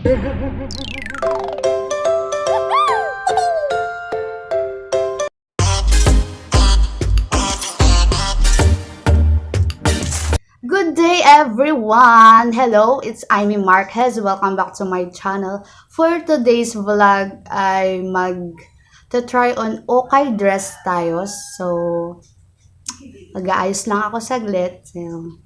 Good day everyone! Hello, it's Amy Marquez. Welcome back to my channel. For today's vlog ay mag-try on Ukay dress tayo. So, mag-aayos lang ako saglit. So,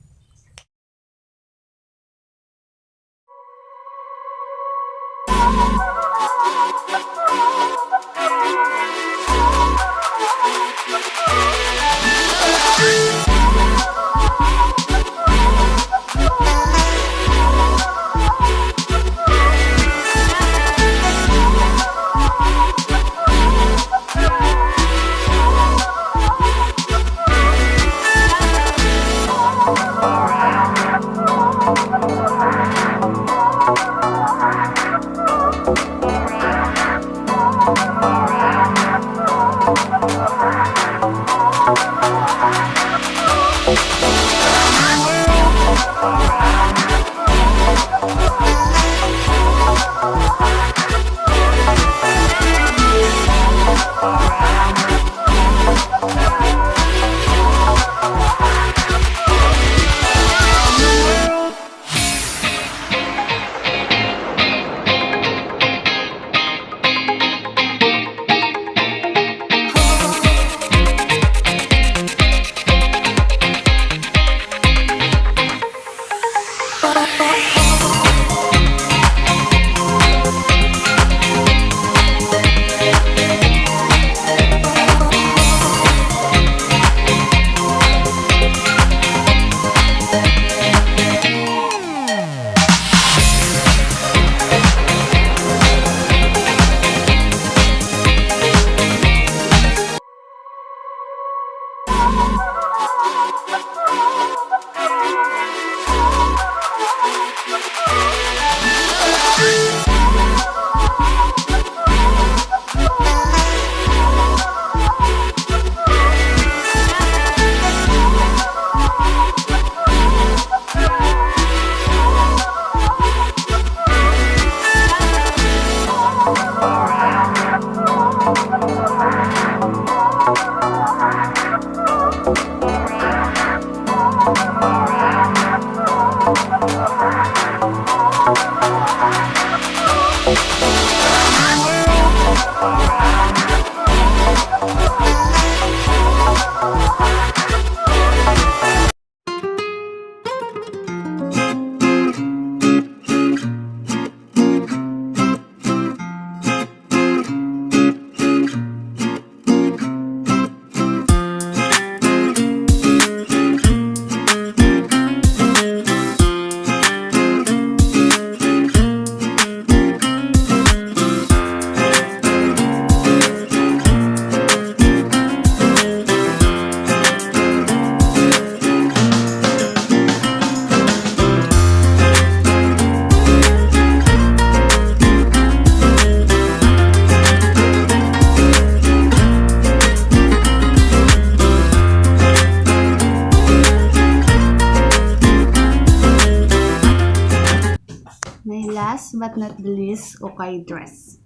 my last but not the least, Ukay dress.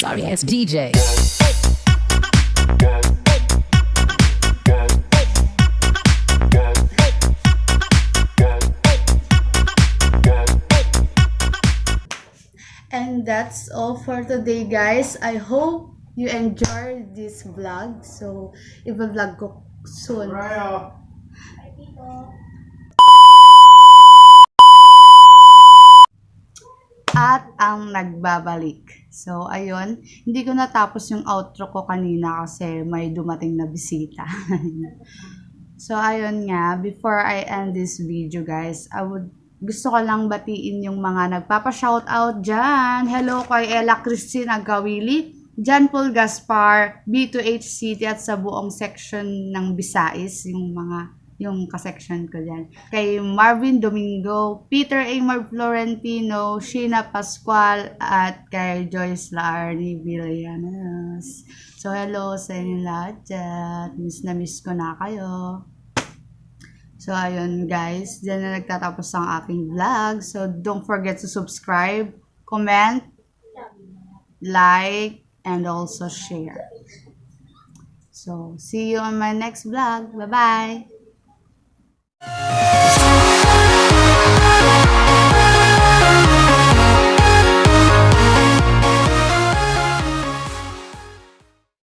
Sorry, it's DJ. And that's all for today, guys. I hope you enjoyed this vlog. So, i-vlog ko soon. At ang nagbabalik. So, ayun. Hindi ko natapos yung outro ko kanina kasi may dumating na bisita. So, ayun nga. Before I end this video, guys, gusto ko lang batiin yung mga nagpapa-shoutout dyan. Hello kay Ella Christine Agawili, John Paul Gaspar, B2H City at sa buong section ng Visayas, yung ka-section ko dyan. Kay Marvin Domingo, Peter Amar Florentino, Sheena Pascual, at kay Joyce Laarni Villanos. So, hello sa inyo lahat dyan. Miss na miss ko na kayo. So, ayun guys, dyan na nagtatapos ang aking vlog. So, don't forget to subscribe, comment, like, and also share. So, see you on my next vlog. Bye-bye!